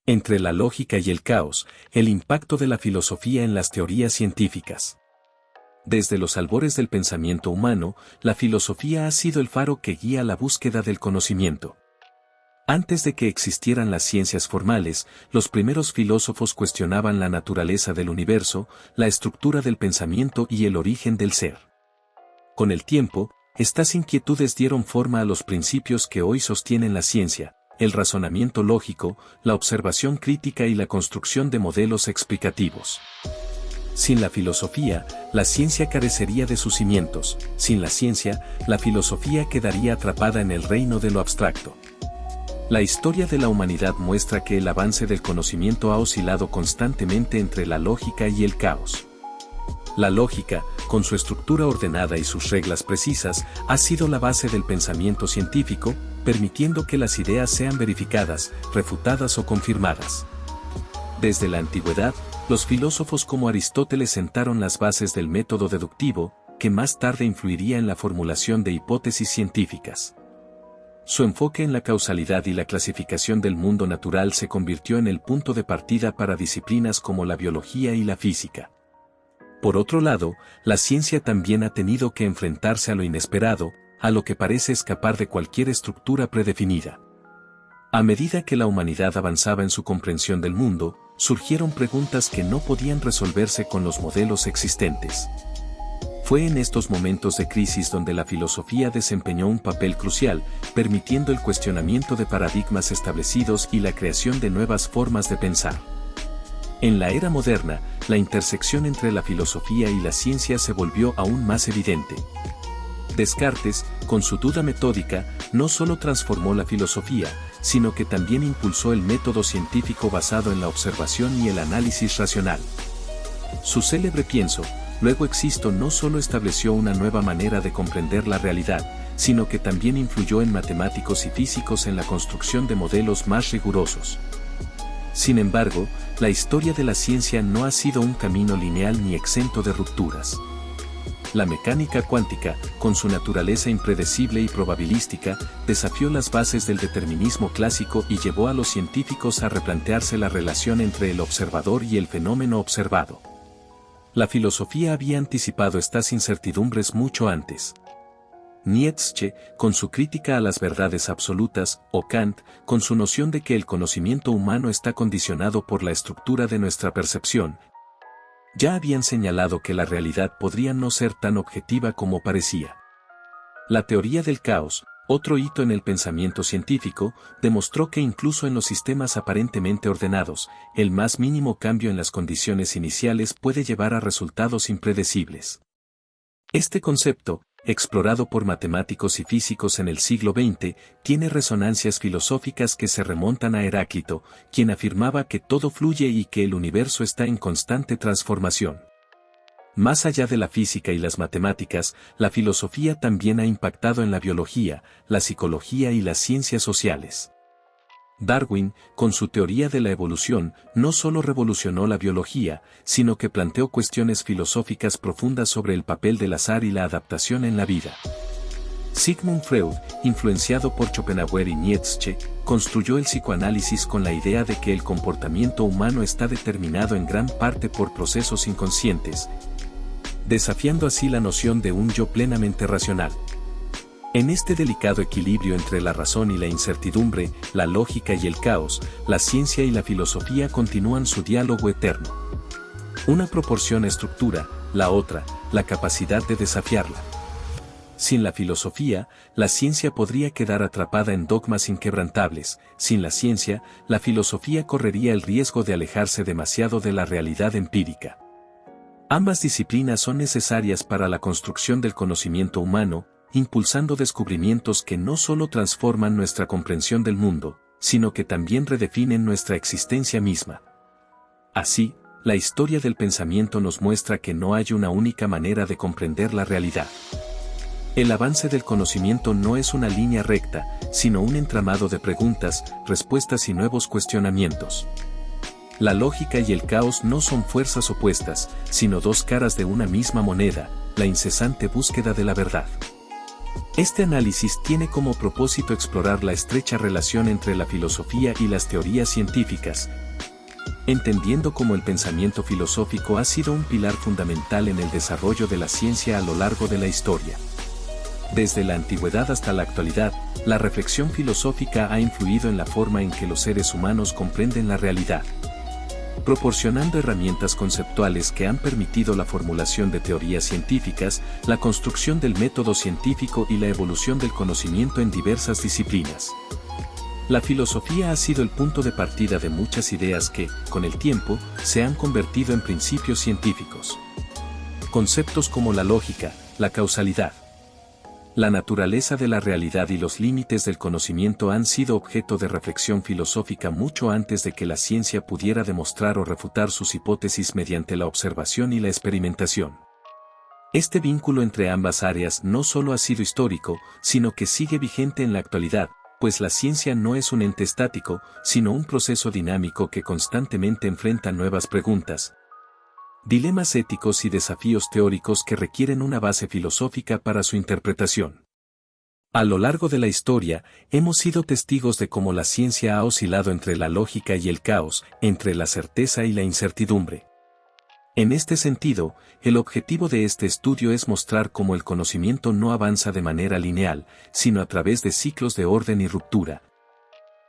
Entre la lógica y el caos, el impacto de la filosofía en las teorías científicas. Desde los albores del pensamiento humano, la filosofía ha sido el faro que guía la búsqueda del conocimiento. Antes de que existieran las ciencias formales, los primeros filósofos cuestionaban la naturaleza del universo, la estructura del pensamiento y el origen del ser. Con el tiempo, estas inquietudes dieron forma a los principios que hoy sostienen la ciencia: el razonamiento lógico, la observación crítica y la construcción de modelos explicativos. Sin la filosofía, la ciencia carecería de sus cimientos; sin la ciencia, la filosofía quedaría atrapada en el reino de lo abstracto. La historia de la humanidad muestra que el avance del conocimiento ha oscilado constantemente entre la lógica y el caos. La lógica, con su estructura ordenada y sus reglas precisas, ha sido la base del pensamiento científico, permitiendo que las ideas sean verificadas, refutadas o confirmadas. Desde la antigüedad, los filósofos como Aristóteles sentaron las bases del método deductivo, que más tarde influiría en la formulación de hipótesis científicas. Su enfoque en la causalidad y la clasificación del mundo natural se convirtió en el punto de partida para disciplinas como la biología y la física. Por otro lado, la ciencia también ha tenido que enfrentarse a lo inesperado, a lo que parece escapar de cualquier estructura predefinida. A medida que la humanidad avanzaba en su comprensión del mundo, surgieron preguntas que no podían resolverse con los modelos existentes. Fue en estos momentos de crisis donde la filosofía desempeñó un papel crucial, permitiendo el cuestionamiento de paradigmas establecidos y la creación de nuevas formas de pensar. En la era moderna, la intersección entre la filosofía y la ciencia se volvió aún más evidente. Descartes, con su duda metódica, no solo transformó la filosofía, sino que también impulsó el método científico basado en la observación y el análisis racional. Su célebre "pienso, luego existo" no solo estableció una nueva manera de comprender la realidad, sino que también influyó en matemáticos y físicos en la construcción de modelos más rigurosos. Sin embargo, la historia de la ciencia no ha sido un camino lineal ni exento de rupturas. La mecánica cuántica, con su naturaleza impredecible y probabilística, desafió las bases del determinismo clásico y llevó a los científicos a replantearse la relación entre el observador y el fenómeno observado. La filosofía había anticipado estas incertidumbres mucho antes. Nietzsche, con su crítica a las verdades absolutas, o Kant, con su noción de que el conocimiento humano está condicionado por la estructura de nuestra percepción, ya habían señalado que la realidad podría no ser tan objetiva como parecía. La teoría del caos, otro hito en el pensamiento científico, demostró que incluso en los sistemas aparentemente ordenados, el más mínimo cambio en las condiciones iniciales puede llevar a resultados impredecibles. Este concepto, explorado por matemáticos y físicos en el siglo XX, tiene resonancias filosóficas que se remontan a Heráclito, quien afirmaba que todo fluye y que el universo está en constante transformación. Más allá de la física y las matemáticas, la filosofía también ha impactado en la biología, la psicología y las ciencias sociales. Darwin, con su teoría de la evolución, no solo revolucionó la biología, sino que planteó cuestiones filosóficas profundas sobre el papel del azar y la adaptación en la vida. Sigmund Freud, influenciado por Schopenhauer y Nietzsche, construyó el psicoanálisis con la idea de que el comportamiento humano está determinado en gran parte por procesos inconscientes, desafiando así la noción de un yo plenamente racional. En este delicado equilibrio entre la razón y la incertidumbre, la lógica y el caos, la ciencia y la filosofía continúan su diálogo eterno. Una proporciona estructura, la otra, la capacidad de desafiarla. Sin la filosofía, la ciencia podría quedar atrapada en dogmas inquebrantables; sin la ciencia, la filosofía correría el riesgo de alejarse demasiado de la realidad empírica. Ambas disciplinas son necesarias para la construcción del conocimiento humano, impulsando descubrimientos que no solo transforman nuestra comprensión del mundo, sino que también redefinen nuestra existencia misma. Así, la historia del pensamiento nos muestra que no hay una única manera de comprender la realidad. El avance del conocimiento no es una línea recta, sino un entramado de preguntas, respuestas y nuevos cuestionamientos. La lógica y el caos no son fuerzas opuestas, sino dos caras de una misma moneda, la incesante búsqueda de la verdad. Este análisis tiene como propósito explorar la estrecha relación entre la filosofía y las teorías científicas, entendiendo cómo el pensamiento filosófico ha sido un pilar fundamental en el desarrollo de la ciencia a lo largo de la historia. Desde la antigüedad hasta la actualidad, la reflexión filosófica ha influido en la forma en que los seres humanos comprenden la realidad, proporcionando herramientas conceptuales que han permitido la formulación de teorías científicas, la construcción del método científico y la evolución del conocimiento en diversas disciplinas. La filosofía ha sido el punto de partida de muchas ideas que, con el tiempo, se han convertido en principios científicos. Conceptos como la lógica, la causalidad, la naturaleza de la realidad y los límites del conocimiento han sido objeto de reflexión filosófica mucho antes de que la ciencia pudiera demostrar o refutar sus hipótesis mediante la observación y la experimentación. Este vínculo entre ambas áreas no solo ha sido histórico, sino que sigue vigente en la actualidad, pues la ciencia no es un ente estático, sino un proceso dinámico que constantemente enfrenta nuevas preguntas, dilemas éticos y desafíos teóricos que requieren una base filosófica para su interpretación. A lo largo de la historia, hemos sido testigos de cómo la ciencia ha oscilado entre la lógica y el caos, entre la certeza y la incertidumbre. En este sentido, el objetivo de este estudio es mostrar cómo el conocimiento no avanza de manera lineal, sino a través de ciclos de orden y ruptura,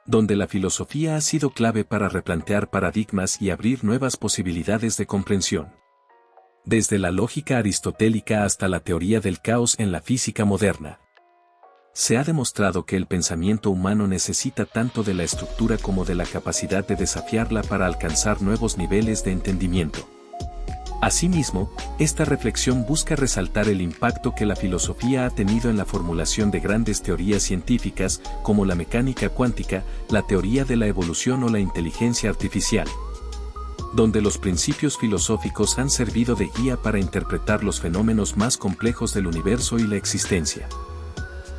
donde la filosofía ha sido clave para replantear paradigmas y abrir nuevas posibilidades de comprensión. Desde la lógica aristotélica hasta la teoría del caos en la física moderna, se ha demostrado que el pensamiento humano necesita tanto de la estructura como de la capacidad de desafiarla para alcanzar nuevos niveles de entendimiento. Asimismo, esta reflexión busca resaltar el impacto que la filosofía ha tenido en la formulación de grandes teorías científicas como la mecánica cuántica, la teoría de la evolución o la inteligencia artificial, donde los principios filosóficos han servido de guía para interpretar los fenómenos más complejos del universo y la existencia.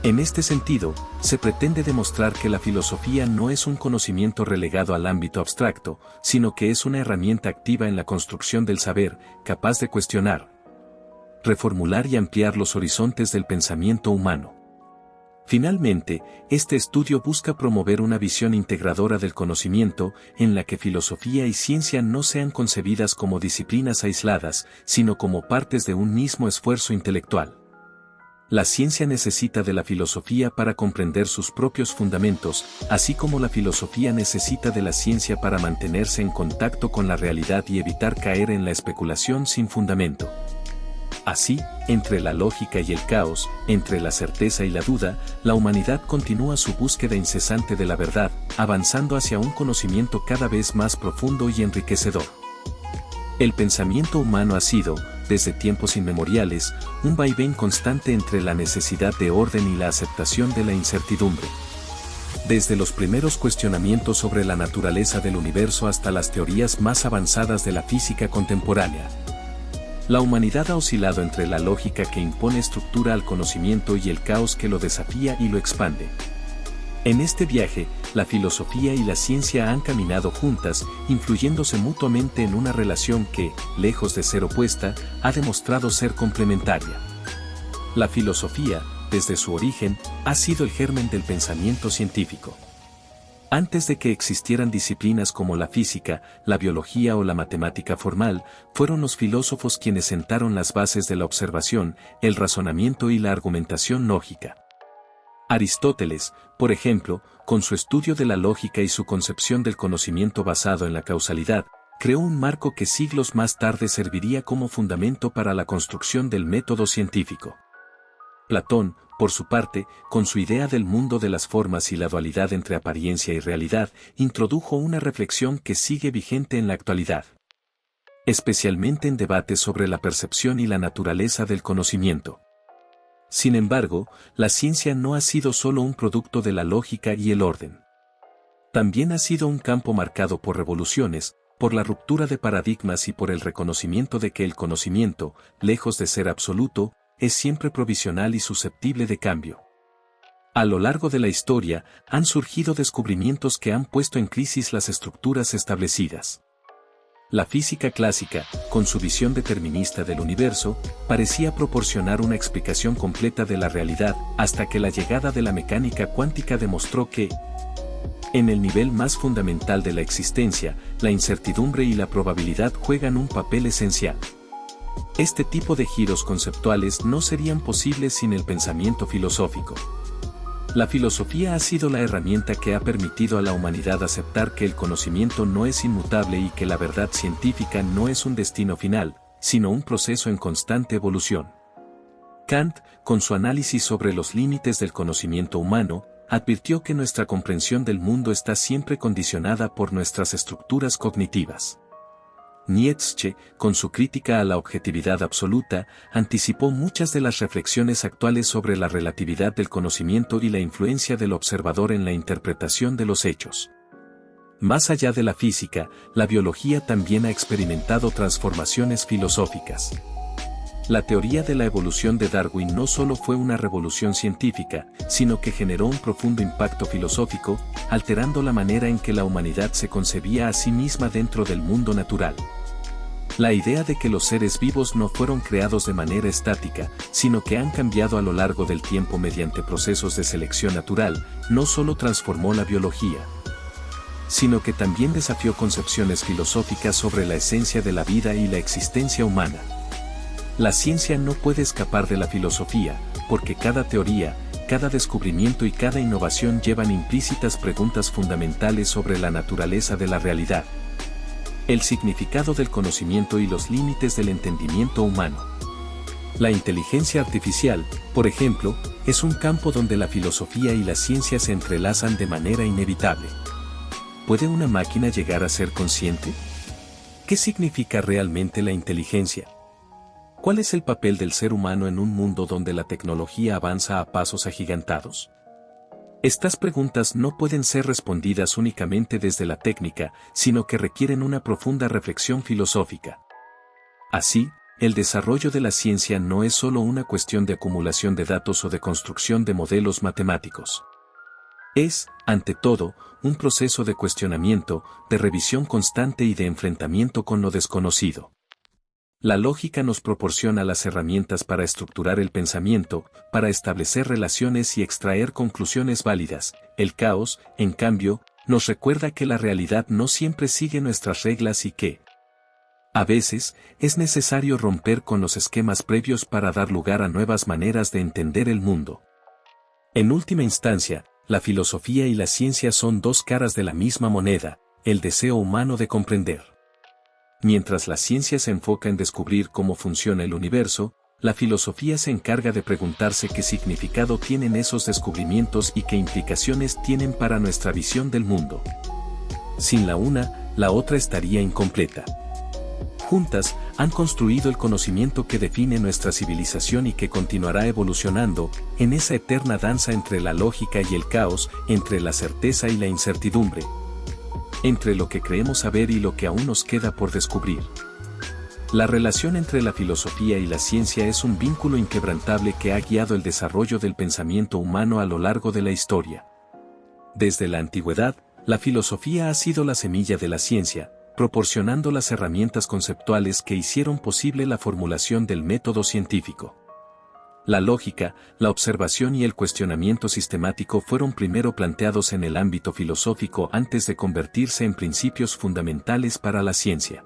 En este sentido, se pretende demostrar que la filosofía no es un conocimiento relegado al ámbito abstracto, sino que es una herramienta activa en la construcción del saber, capaz de cuestionar, reformular y ampliar los horizontes del pensamiento humano. Finalmente, este estudio busca promover una visión integradora del conocimiento, en la que filosofía y ciencia no sean concebidas como disciplinas aisladas, sino como partes de un mismo esfuerzo intelectual. La ciencia necesita de la filosofía para comprender sus propios fundamentos, así como la filosofía necesita de la ciencia para mantenerse en contacto con la realidad y evitar caer en la especulación sin fundamento. Así, entre la lógica y el caos, entre la certeza y la duda, la humanidad continúa su búsqueda incesante de la verdad, avanzando hacia un conocimiento cada vez más profundo y enriquecedor. El pensamiento humano ha sido, desde tiempos inmemoriales, un vaivén constante entre la necesidad de orden y la aceptación de la incertidumbre. Desde los primeros cuestionamientos sobre la naturaleza del universo hasta las teorías más avanzadas de la física contemporánea, la humanidad ha oscilado entre la lógica que impone estructura al conocimiento y el caos que lo desafía y lo expande. En este viaje, la filosofía y la ciencia han caminado juntas, influyéndose mutuamente en una relación que, lejos de ser opuesta, ha demostrado ser complementaria. La filosofía, desde su origen, ha sido el germen del pensamiento científico. Antes de que existieran disciplinas como la física, la biología o la matemática formal, fueron los filósofos quienes sentaron las bases de la observación, el razonamiento y la argumentación lógica. Aristóteles, por ejemplo, con su estudio de la lógica y su concepción del conocimiento basado en la causalidad, creó un marco que siglos más tarde serviría como fundamento para la construcción del método científico. Platón, por su parte, con su idea del mundo de las formas y la dualidad entre apariencia y realidad, introdujo una reflexión que sigue vigente en la actualidad, especialmente en debates sobre la percepción y la naturaleza del conocimiento. Sin embargo, la ciencia no ha sido solo un producto de la lógica y el orden. También ha sido un campo marcado por revoluciones, por la ruptura de paradigmas y por el reconocimiento de que el conocimiento, lejos de ser absoluto, es siempre provisional y susceptible de cambio. A lo largo de la historia, han surgido descubrimientos que han puesto en crisis las estructuras establecidas. La física clásica, con su visión determinista del universo, parecía proporcionar una explicación completa de la realidad, hasta que la llegada de la mecánica cuántica demostró que, en el nivel más fundamental de la existencia, la incertidumbre y la probabilidad juegan un papel esencial. Este tipo de giros conceptuales no serían posibles sin el pensamiento filosófico. La filosofía ha sido la herramienta que ha permitido a la humanidad aceptar que el conocimiento no es inmutable y que la verdad científica no es un destino final, sino un proceso en constante evolución. Kant, con su análisis sobre los límites del conocimiento humano, advirtió que nuestra comprensión del mundo está siempre condicionada por nuestras estructuras cognitivas. Nietzsche, con su crítica a la objetividad absoluta, anticipó muchas de las reflexiones actuales sobre la relatividad del conocimiento y la influencia del observador en la interpretación de los hechos. Más allá de la física, la biología también ha experimentado transformaciones filosóficas. La teoría de la evolución de Darwin no solo fue una revolución científica, sino que generó un profundo impacto filosófico, alterando la manera en que la humanidad se concebía a sí misma dentro del mundo natural. La idea de que los seres vivos no fueron creados de manera estática, sino que han cambiado a lo largo del tiempo mediante procesos de selección natural, no solo transformó la biología, sino que también desafió concepciones filosóficas sobre la esencia de la vida y la existencia humana. La ciencia no puede escapar de la filosofía, porque cada teoría, cada descubrimiento y cada innovación llevan implícitas preguntas fundamentales sobre la naturaleza de la realidad, el significado del conocimiento y los límites del entendimiento humano. La inteligencia artificial, por ejemplo, es un campo donde la filosofía y la ciencia se entrelazan de manera inevitable. ¿Puede una máquina llegar a ser consciente? ¿Qué significa realmente la inteligencia? ¿Cuál es el papel del ser humano en un mundo donde la tecnología avanza a pasos agigantados? Estas preguntas no pueden ser respondidas únicamente desde la técnica, sino que requieren una profunda reflexión filosófica. Así, el desarrollo de la ciencia no es solo una cuestión de acumulación de datos o de construcción de modelos matemáticos. Es, ante todo, un proceso de cuestionamiento, de revisión constante y de enfrentamiento con lo desconocido. La lógica nos proporciona las herramientas para estructurar el pensamiento, para establecer relaciones y extraer conclusiones válidas. El caos, en cambio, nos recuerda que la realidad no siempre sigue nuestras reglas y que, a veces, es necesario romper con los esquemas previos para dar lugar a nuevas maneras de entender el mundo. En última instancia, la filosofía y la ciencia son dos caras de la misma moneda, el deseo humano de comprender. Mientras la ciencia se enfoca en descubrir cómo funciona el universo, la filosofía se encarga de preguntarse qué significado tienen esos descubrimientos y qué implicaciones tienen para nuestra visión del mundo. Sin la una, la otra estaría incompleta. Juntas, han construido el conocimiento que define nuestra civilización y que continuará evolucionando, en esa eterna danza entre la lógica y el caos, entre la certeza y la incertidumbre, entre lo que creemos saber y lo que aún nos queda por descubrir. La relación entre la filosofía y la ciencia es un vínculo inquebrantable que ha guiado el desarrollo del pensamiento humano a lo largo de la historia. Desde la antigüedad, la filosofía ha sido la semilla de la ciencia, proporcionando las herramientas conceptuales que hicieron posible la formulación del método científico. La lógica, la observación y el cuestionamiento sistemático fueron primero planteados en el ámbito filosófico antes de convertirse en principios fundamentales para la ciencia.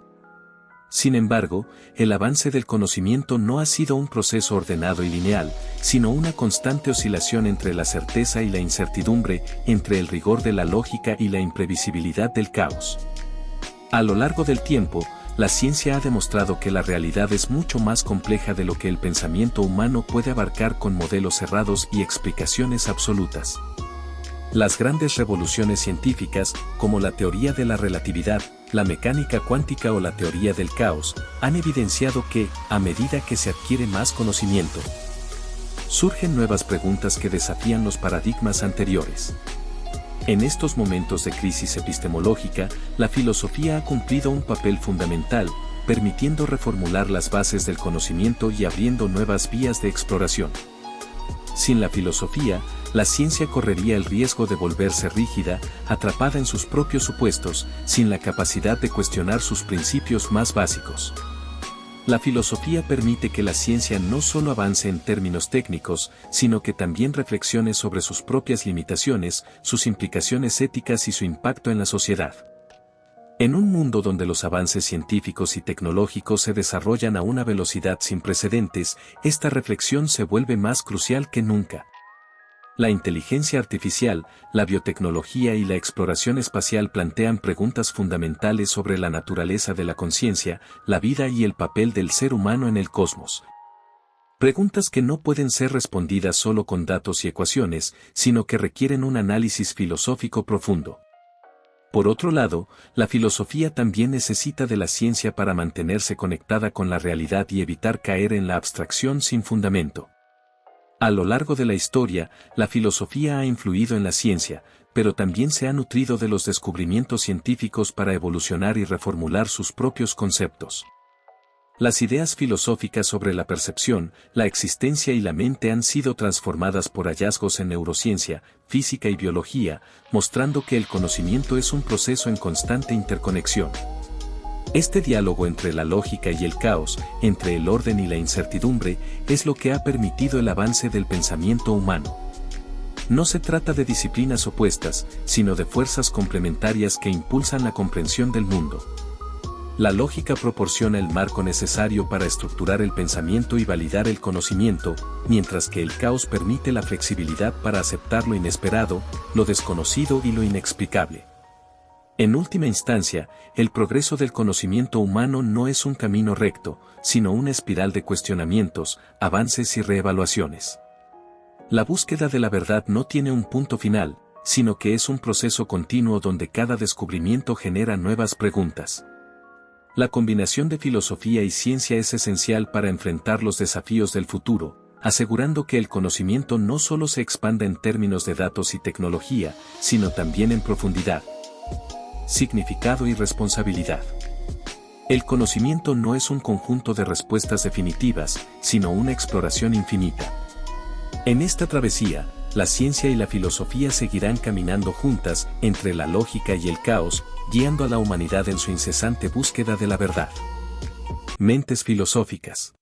Sin embargo, el avance del conocimiento no ha sido un proceso ordenado y lineal, sino una constante oscilación entre la certeza y la incertidumbre, entre el rigor de la lógica y la imprevisibilidad del caos. A lo largo del tiempo, la ciencia ha demostrado que la realidad es mucho más compleja de lo que el pensamiento humano puede abarcar con modelos cerrados y explicaciones absolutas. Las grandes revoluciones científicas, como la teoría de la relatividad, la mecánica cuántica o la teoría del caos, han evidenciado que, a medida que se adquiere más conocimiento, surgen nuevas preguntas que desafían los paradigmas anteriores. En estos momentos de crisis epistemológica, la filosofía ha cumplido un papel fundamental, permitiendo reformular las bases del conocimiento y abriendo nuevas vías de exploración. Sin la filosofía, la ciencia correría el riesgo de volverse rígida, atrapada en sus propios supuestos, sin la capacidad de cuestionar sus principios más básicos. La filosofía permite que la ciencia no solo avance en términos técnicos, sino que también reflexione sobre sus propias limitaciones, sus implicaciones éticas y su impacto en la sociedad. En un mundo donde los avances científicos y tecnológicos se desarrollan a una velocidad sin precedentes, esta reflexión se vuelve más crucial que nunca. La inteligencia artificial, la biotecnología y la exploración espacial plantean preguntas fundamentales sobre la naturaleza de la conciencia, la vida y el papel del ser humano en el cosmos. Preguntas que no pueden ser respondidas solo con datos y ecuaciones, sino que requieren un análisis filosófico profundo. Por otro lado, la filosofía también necesita de la ciencia para mantenerse conectada con la realidad y evitar caer en la abstracción sin fundamento. A lo largo de la historia, la filosofía ha influido en la ciencia, pero también se ha nutrido de los descubrimientos científicos para evolucionar y reformular sus propios conceptos. Las ideas filosóficas sobre la percepción, la existencia y la mente han sido transformadas por hallazgos en neurociencia, física y biología, mostrando que el conocimiento es un proceso en constante interconexión. Este diálogo entre la lógica y el caos, entre el orden y la incertidumbre, es lo que ha permitido el avance del pensamiento humano. No se trata de disciplinas opuestas, sino de fuerzas complementarias que impulsan la comprensión del mundo. La lógica proporciona el marco necesario para estructurar el pensamiento y validar el conocimiento, mientras que el caos permite la flexibilidad para aceptar lo inesperado, lo desconocido y lo inexplicable. En última instancia, el progreso del conocimiento humano no es un camino recto, sino una espiral de cuestionamientos, avances y reevaluaciones. La búsqueda de la verdad no tiene un punto final, sino que es un proceso continuo donde cada descubrimiento genera nuevas preguntas. La combinación de filosofía y ciencia es esencial para enfrentar los desafíos del futuro, asegurando que el conocimiento no solo se expanda en términos de datos y tecnología, sino también en profundidad, significado y responsabilidad. El conocimiento no es un conjunto de respuestas definitivas, sino una exploración infinita. En esta travesía, la ciencia y la filosofía seguirán caminando juntas entre la lógica y el caos, guiando a la humanidad en su incesante búsqueda de la verdad. Mentes filosóficas.